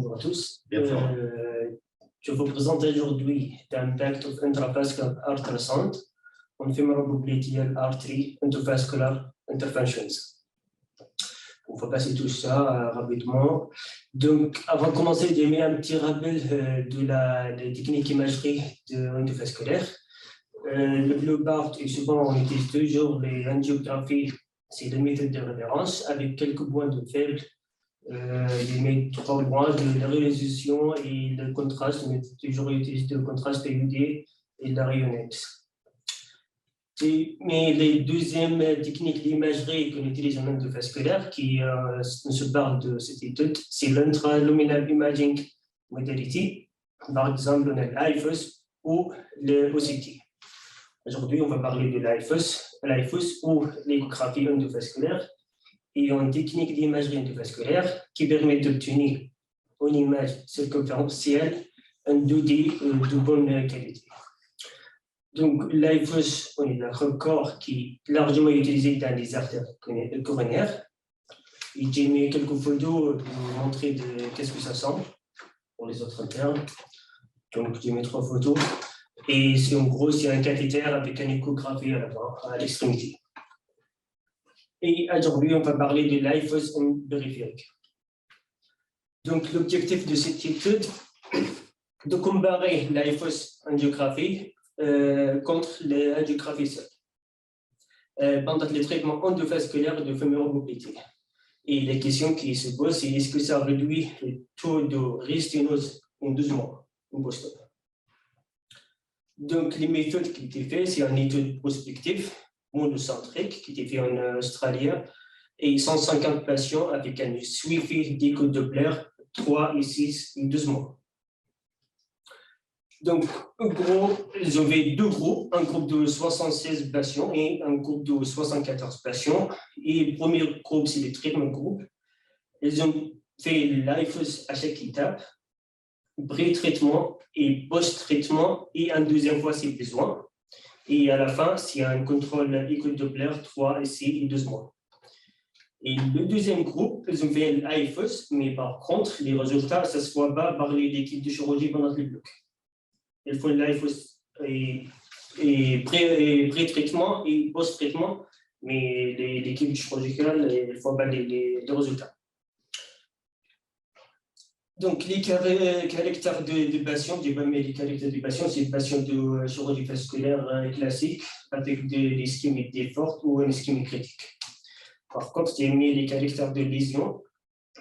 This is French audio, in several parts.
bonjour à tous. Je vous présente aujourd'hui l'impact of intravascular ultrasound on femoral popliteal artery intravascular interventions. On va passer tout ça rapidement. Donc, avant de commencer, j'ai mis un petit rappel de la technique imagerie endovasculaire. Le plupart et souvent on utilise toujours les angiographies, c'est la méthode de référence avec quelques points de faible. Les 3 points de la résolution et le contraste, mais toujours utiliser le contraste PUD et la rayonnette. Mais les deuxièmes techniques d'imagerie qu'on utilise en endovasculaire, qui se parle de cette étude, c'est l'intraluminal imaging modality, par exemple l'IFUS ou le OCT. Aujourd'hui, on va parler de l'IFUS ou l'échographie endovasculaire et une technique d'imagerie endovasculaire qui permet d'obtenir une image circonférentielle en 2D de bonne qualité. Donc, l'IFUS, on est un record qui est largement utilisé dans les artères coronaires. Et j'ai mis quelques photos pour vous montrer qu'est-ce que ça semble pour les autres termes. Donc, j'ai mis 3 photos. Et c'est en gros, c'est un cathéter avec une échographie à l'extrémité. Et aujourd'hui, on va parler de l'IFUS en périphérique. Donc, l'objectif de cette étude, de comparer l'IFUS angiographie contre l'angiographie seule pendant les traitements endovasculaires de fémoromobilité. Et la question qui se pose, c'est est-ce que ça réduit le taux de réstinose en 12 mois en post-op? Donc, les méthodes qui étaient faites, c'est une étude prospective, monocentrique, qui était faite en Australie, et 150 patients avec un suivi d'écho Doppler 3 et 6 et 12 mois. Donc, en gros, ils avaient 2 groupes, un groupe de 76 patients et un groupe de 74 patients. Et le premier groupe, c'est le traitement groupe. Ils ont fait l'IFUS à chaque étape, pré-traitement et post-traitement, et une deuxième fois si besoin. Et à la fin, c'est un contrôle écho-Doppler 3 et 6 et 12 mois. Et le deuxième groupe, ils ont fait l'IFUS, mais par contre, les résultats, ça ne se voit pas par l'équipe de chirurgie pendant les blocs. Ils font l'IFUS et pré-traitement et post-traitement, mais l'équipe chirurgicale ne voit pas les résultats. Donc, les caractères des patients, les caractères des patients, c'est des patients de chirurgie vasculaire classique avec des ischémies fortes ou une ischémie critique. Par contre, j'ai mis les caractères de lésions,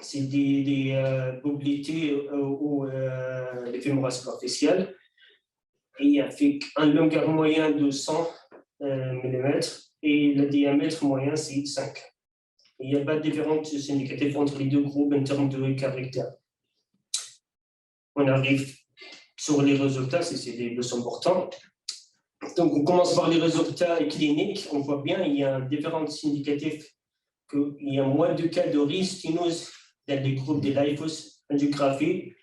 c'est des mobilités ou des fémorales superficielles, et avec un longueur moyen de 100 mm et le diamètre moyen, c'est 5. Il n'y a pas de différence significative entre les 2 groupes en termes de caractères. On arrive sur les résultats, c'est les plus importants. Donc, on commence par les résultats cliniques. On voit bien qu'il y a une différence significative, qu'il y a moins de cas de réstinose dans les groupes de l'IFUS angiographie.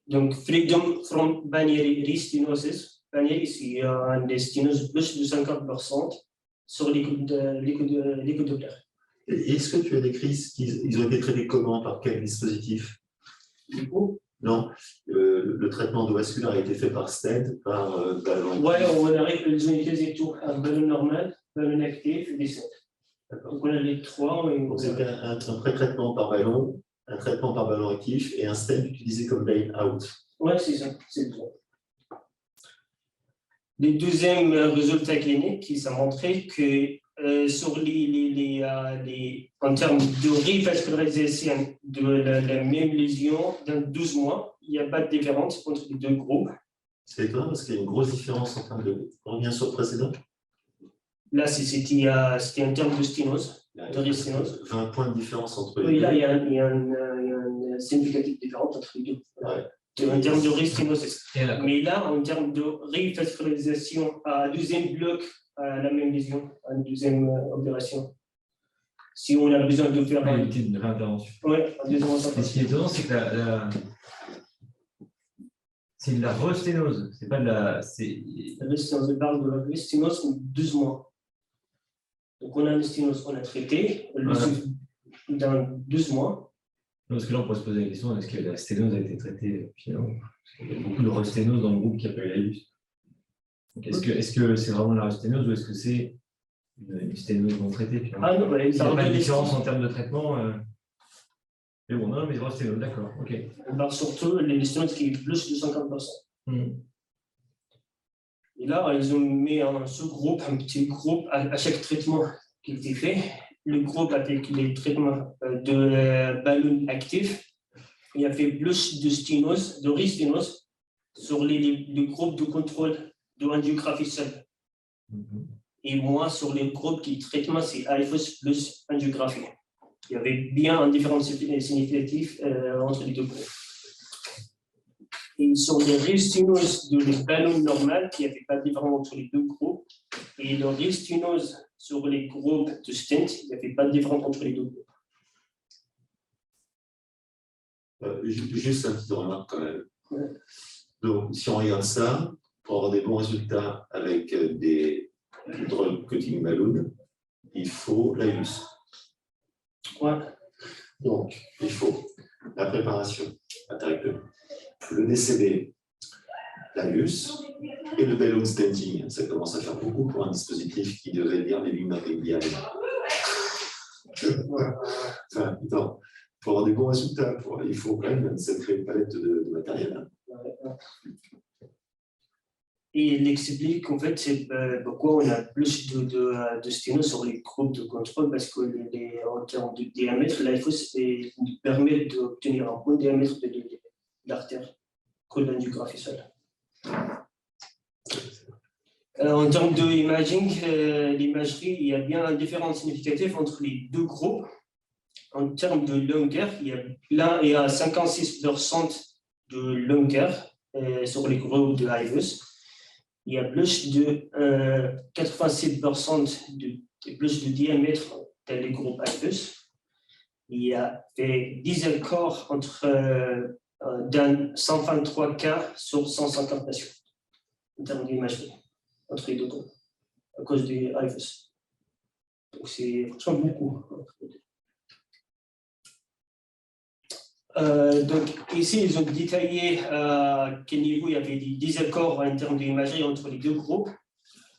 Donc, freedom from binary restenosis. Binary, c'est une sténose plus de 50% sur l'écho Doppler. Est-ce que tu as décrit qu'ils ont été traités comment, par quel dispositif? Non, le traitement endovasculaire a été fait par stent, par ballon. Oui, on arrive, ils ont utilisé tout, un ballon normal, ballon actif et des stents. Donc on a les 3. Donc c'est un pré-traitement par ballon, un traitement par ballon actif et un stent utilisé comme bail-out. Oui, c'est ça, c'est ça. Les deuxièmes résultats cliniques, qui ont montré que sur en termes de revascularisation de la même lésion dans 12 mois, il n'y a pas de différence entre les 2 groupes. C'est étonnant parce qu'il y a une grosse différence en termes de... On revient sur le précédent. Là, c'était en termes de sténose, de réstinose. 20 points de différence entre les 2. Oui, là, il y a une significative différence entre les 2. Ouais. En termes de restinosis. Mais là, en termes de revascularisation à 2e bloc, à la même lésion, à une 2e opération. Si on a besoin de faire une réintervention. Oui, ce qui est étonnant, c'est que c'est de la resténose. C'est pas de la. La resténose, je parle de la resténose en 12 mois. Donc, on a une sténose, on a traité, dans 12 mois. Parce que là, on pourrait se poser la question, est-ce que la sténose a été traitée finalement? Il y a beaucoup de resténose dans le groupe qui a pas eu la luce. Est-ce que c'est vraiment la sténose ou est-ce que c'est une sténose non traitée finalement? Ah non, ouais, Il n'y a pas de différence en termes de traitement. Mais bon, non, mais sténose, d'accord, ok. On parle surtout les sténoses qui est plus de 50%. Et là, ils ont mis un sous-groupe, un petit groupe à chaque traitement qui était fait. Le groupe avec les traitements de ballons actifs, il y avait plus de sténose, de risténose sur le groupe de contrôle de angiographie seule. Et moi, sur les groupes qui traitement, c'est AFOS plus angiographie. Il y avait bien une différence significative entre les deux groupes. Et sur les risténoses de les ballons normales, il n'y avait pas de différence entre les deux groupes. Et le risténose sur les groupes de stent, il n'y avait pas de différence entre les deux groupes. Juste une petite remarque quand même. Ouais. Donc, si on regarde ça, pour avoir des bons résultats avec des drug coating balloons, il faut l'AIUS. Ouais. Donc, il faut la préparation directement, le DCB, l'AIUS et le balloon stenting. Ça commence à faire beaucoup pour un dispositif qui devait lire les lignes méridiennes. Enfin, non. Pour avoir des bons résultats, il faut quand même une sacrée palette de matériel. Et il explique en fait c'est pourquoi on a plus de sténose sur les groupes de contrôle, parce que en termes de diamètre, l'AFOS permet d'obtenir un bon diamètre de l'artère que l'angiographie seule. En termes de imaging, l'imagerie, il y a bien une différence significative entre les deux groupes. En termes de longueur, l'un est à 56% de longueur sur les groupes de AFOS. Il y a plus de 87% de plus de diamètre dans les groupes AFOS. Il y a 10 accords entre 123 cas sur 150 patients en termes d'imagerie entre les deux groupes à cause des AFOS. Donc c'est franchement beaucoup. Donc ici, ils ont détaillé à quel niveau il y avait des désaccords en termes d'imagerie entre les deux groupes.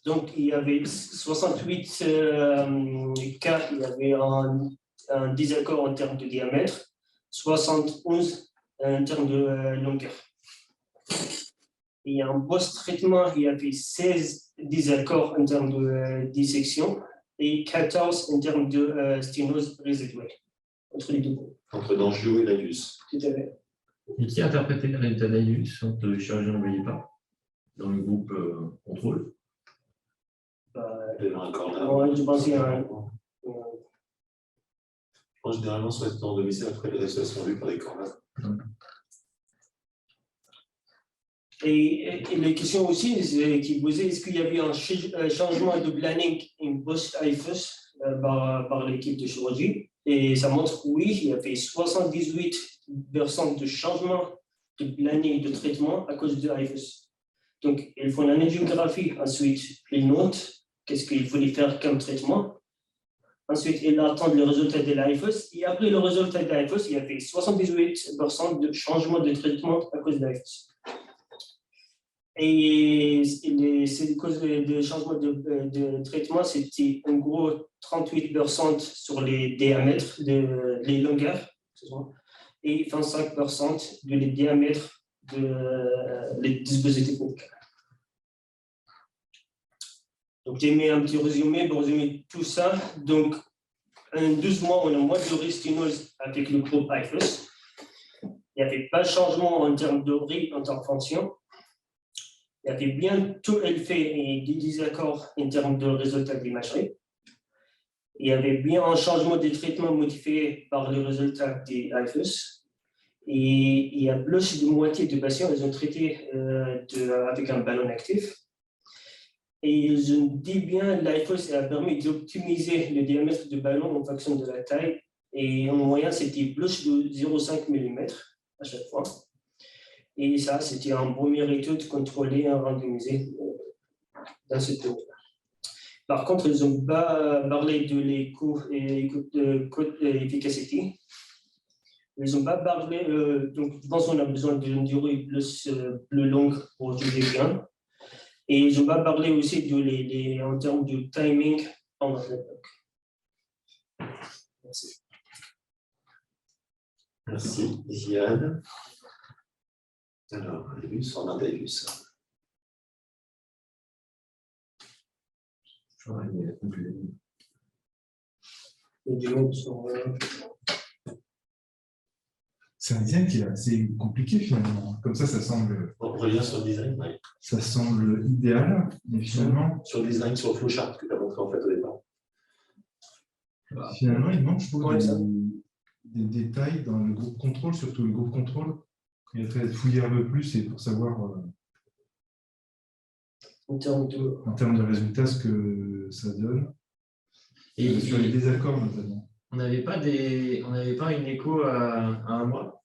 Donc il y avait 68 cas, il y avait un désaccord en termes de diamètre, 71 en termes de longueur. Et en post-traitement, il y avait 16 désaccords en termes de dissection et 14 en termes de sténose résiduelle entre les deux groupes. Entre l'angio et l'AIUS. Tout à fait. Et qui a interprété le résultat d'AIUS quand le chirurgien ne voyait pas dans le groupe contrôle? Je pense qu'il y a un. Généralement, sur les temps de domicile, après les résultats sont vus par les corps. Et les questions aussi qui posaient, est-ce qu'il y avait un changement de planning en post-AFOS par l'équipe de chirurgie? Et ça montre que oui, il y avait 78% de changement de planning de traitement à cause de AFOS. Donc, ils font une angiographie, ensuite, ils notent qu'est-ce qu'il fallait faire comme traitement. Ensuite, ils attendent le résultat de l'AFOS. Et après le résultat de l'AFOS, il y avait 78% de changement de traitement à cause de l'AFOS. Et ces causes de changement de traitement, c'était en gros 38% sur les diamètres, les longueurs, et 25% de les diamètres des dispositifs médicaux. Donc, j'ai mis un petit résumé pour résumer tout ça. Donc, en 12 mois, on a moins de risténose avec le groupe AFOS. Il n'y avait pas de changement en termes de réintervention. Il y avait bien tout fait et des désaccords en termes de résultats d'imagerie. Il y avait bien un changement de traitement modifié par les résultats des AFOS. Et il y a plus de moitié de patients, ils ont traité avec un ballon actif. Et ils ont dit bien que l'AFOS a permis d'optimiser le diamètre du ballon en fonction de la taille. Et en moyenne, c'était plus de 0,5 mm à chaque fois. Et ça, c'était une première étude contrôlée et randomisée dans ce domaine. Par contre, ils n'ont pas parlé de l'efficacité. Ils n'ont pas parlé, donc je pense qu'on a besoin d'une durée plus longue pour jouer bien. Et ils n'ont pas parlé aussi en termes de timing pendant l'époque. Merci. Merci, Ziad. Alors, Davis, on a Davis. C'est un design qui est assez compliqué finalement. Comme ça semble. On revient sur le design, oui. Ça semble idéal, mais finalement. Sur le design, sur le flowchart que tu as montré en fait au départ. Finalement, il manque, je trouve, Ouais, des détails dans le groupe contrôle, surtout le groupe contrôle. Il faudrait fouiller un peu plus et pour savoir En termes de résultats ce que ça donne. Et sur les désaccords notamment. On n'avait pas une écho à un mois.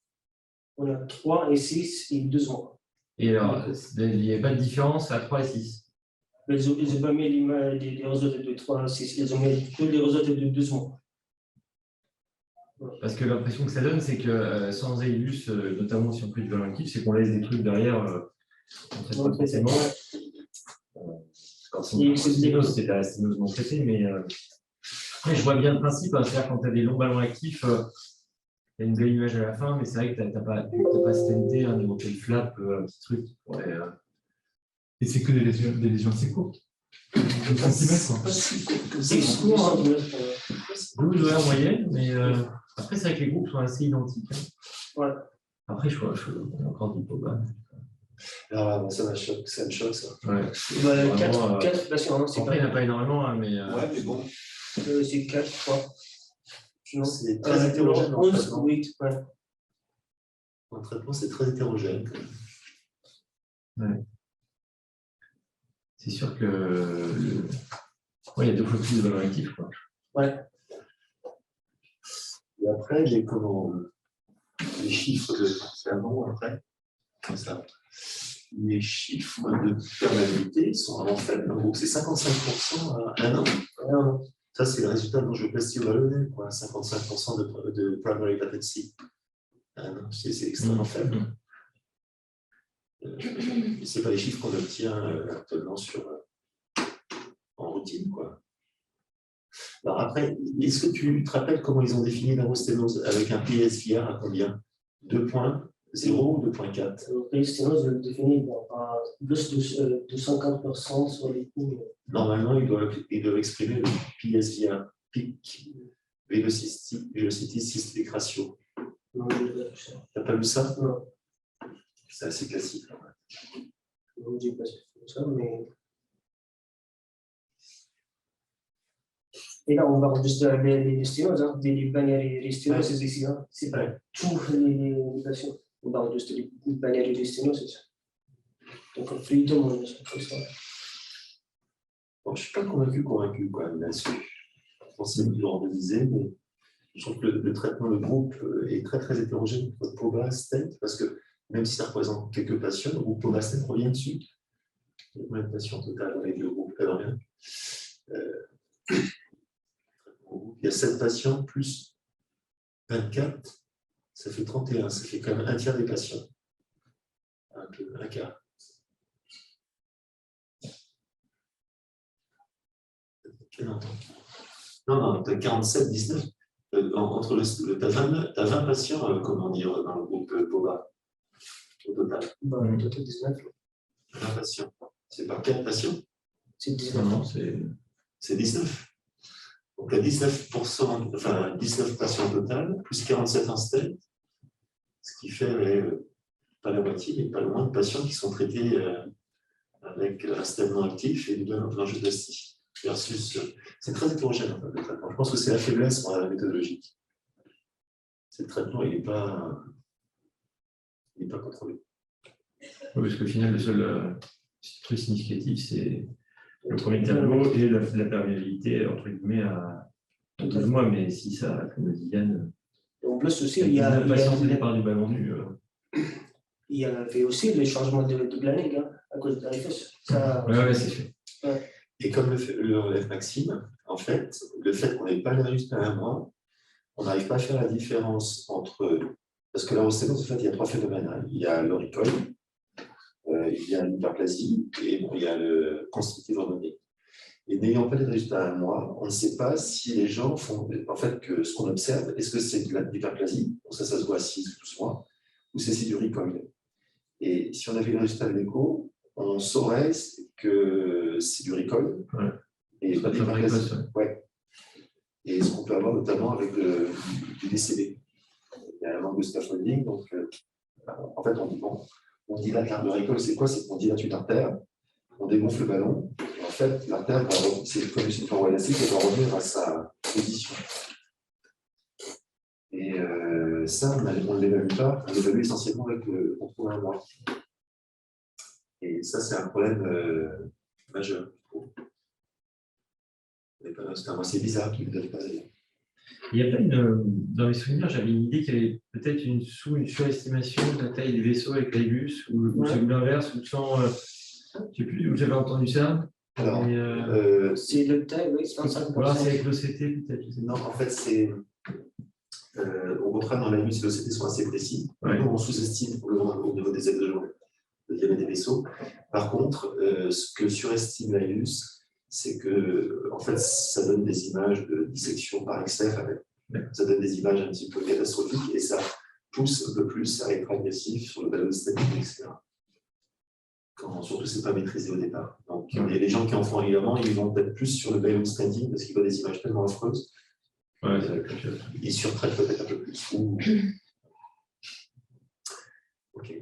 On a 3 et 6 et 2 mois. Et alors, il n'y avait pas de différence à 3 et 6. Ils n'ont pas mis les résultats de 3 à 6, ils ont mis que les résultats de 2 mois. Parce que l'impression que ça donne, c'est que sans Eius, notamment si on prie du valeur actif, c'est qu'on laisse des trucs derrière. On traite pas forcément. Quand c'est de la sténose non traitée, mais je vois bien le principe. Hein, c'est-à-dire quand tu as des longs ballons actifs, tu as une belle image à la fin, mais c'est vrai que tu n'as pas stenté, un éventuel flap, un petit truc. Et c'est que des lésions assez courtes. 12 cm. C'est court, 12 en moyenne, mais après, c'est vrai que les groupes sont assez identiques. Hein. Ouais. Après, je vois encore du Poba. Alors, ça me choque, ça. Ouais. 4 patients. Après, il n'y en a pas énormément, hein, mais. Ouais, mais bon. C'est 4, je crois. C'est très hétérogène. 11 ou 8, ouais. En traitement, c'est très hétérogène. Ouais. C'est sûr que il y a 2 fois plus de valeur active. Ouais. Et après, les chiffres de. C'est avant ou après? Comme ça. Les chiffres de perméabilité sont vraiment faibles. Donc, c'est 55% à 1 an. Ça, c'est le résultat dont je place Vallonnet, quoi. 55% de primary patency. C'est extrêmement faible. Ce n'est pas les chiffres qu'on obtient actuellement en routine, quoi. Alors après, est-ce que tu te rappelles comment ils ont défini l'aérosténose avec un PSVR à combien? 2.0 ou 2.4? Le sténose est défini par plus de 50% sur les coups. Normalement, ils doivent exprimer le PSVR, Peak Velocity Systolic Ratio. Non, tu n'as pas vu ça? Non. C'est assez classique. Je ne dis pas ça, mais. Et là, on va juste les sténoses, les bannières et les sténoses, c'est ici. C'est pas tous les patients. On parle juste des bannières et les sténoses, c'est ça. Donc, on fait tout le monde, c'est ça. Bon, je ne suis pas convaincu quand même là-dessus. Je pensais que vous organisez, mais je trouve que le traitement de groupe est très très hétérogène entre POBA, STENT, parce que même si ça représente quelques patients, le groupe POBA, STENT revient dessus. Il y a combien de patients total avec le groupe rien. Il y a 7 patients plus 24, ça fait 31, ça fait quand même un tiers des patients. Un quart. Non, tu as 47, 19. Entre tu as 20 patients, comment dire, dans le groupe POBA, au total. Au total 19. 20 patients. C'est pas 4 patients? C'est 19. Non, c'est 19. Donc, à 19%, enfin 19 patients au total, plus 47 en stent, ce qui fait pas la moitié, mais pas loin de patients qui sont traités avec un stent non actif et du angioplastie. Versus, c'est très hétérogène en fait, le traitement. Je pense que c'est la faiblesse dans la méthodologique. C'est le traitement, il n'est pas contrôlé. Oui, parce qu'au final, le seul truc significatif, c'est le premier tableau et la perméabilité, entre guillemets, à 12 mois. Mais si ça, comme le dit Yann, en plus aussi, il y a le départ du ballon nu. Il y avait aussi les changements de planning à cause de l'IFS. Oui, c'est fait. Ouais. Et comme le relève Maxime, en fait, le fait qu'on n'ait pas l'air juste à 1 mois, on n'arrive pas à faire la différence entre... Parce que la rosténose, en fait, il y a 3 phénomènes. Hein. Il y a le recol, il y a l'hyperplasie et bon, il y a le constrictif hormonique. Et n'ayant pas les résultats à un mois, on ne sait pas si les gens font... En fait, que ce qu'on observe, est-ce que c'est de l'hyperplasie? Ça se voit à 6 ou 12 mois, ou c'est du recol. Et si on avait le résultat de l'écho, on saurait que c'est du recol. Ouais. Et pas de l'hyperplasie. Ouais. Et ce qu'on peut avoir notamment avec du DCB. Il y a un manque de scaffolding, donc en fait, on dilate l'artère de récolte, c'est quoi? C'est qu'on dilate une artère, on dégonfle le ballon, et en fait, l'artère, c'est comme une paroi élastique, elle va revenir à sa position. Et ça, on ne l'évalue pas, on l'évalue essentiellement avec le contrôle à moi. Et ça, c'est un problème majeur, je trouve. C'est assez bizarre qu'il ne le donne pas d'ailleurs. Il y a pas dans mes souvenirs, j'avais une idée qu'il y avait peut-être une surestimation de la taille des vaisseaux avec l'AIBUS, ou c'est l'inverse, ou sans. Je ne sais plus où j'avais entendu ça. Alors, c'est le taille, oui, 35%. Voilà, c'est avec l'OCT peut-être. Non, en fait, c'est. Au contraire, dans l'AIBUS et l'OCT sont assez précis. Ouais. Nous, on sous-estime au niveau des exogènes le diamètre des vaisseaux. Par contre, ce que surestime l'AIBUS, c'est que, en fait, ça donne des images de dissection par XF, ça donne des images un petit peu catastrophiques et ça pousse un peu plus à être agressif sur le ballon statique, etc. Surtout, ce n'est pas maîtrisé au départ. Donc, les gens qui en font régulièrement, ils vont peut-être plus sur le ballon standing parce qu'ils voient des images tellement affreuses. Ouais, ils surtraitent peut-être un peu plus. Ok.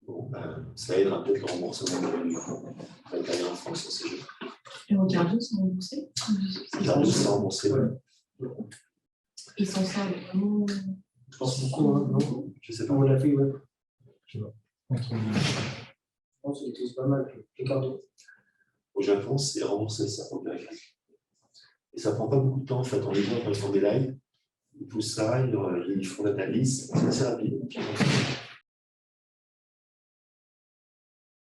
Bon, ça aidera peut-être le remboursement de la carrière en France, c'est juste. Et au cardio, c'est remboursé? Le cardio, c'est remboursé, ouais. Ils s'en servent vraiment. Je pense beaucoup, hein, non? Je sais pas. On l'a fait, ouais. Je sais pas. Je pense que c'est pas mal, le cardio. Au Japon, c'est remboursé, ça, pour le périphérique. Et ça prend pas beaucoup de temps, en fait. On les voit quand ils font des lives, ils poussent ça, ils font l'analyse, c'est assez rapide.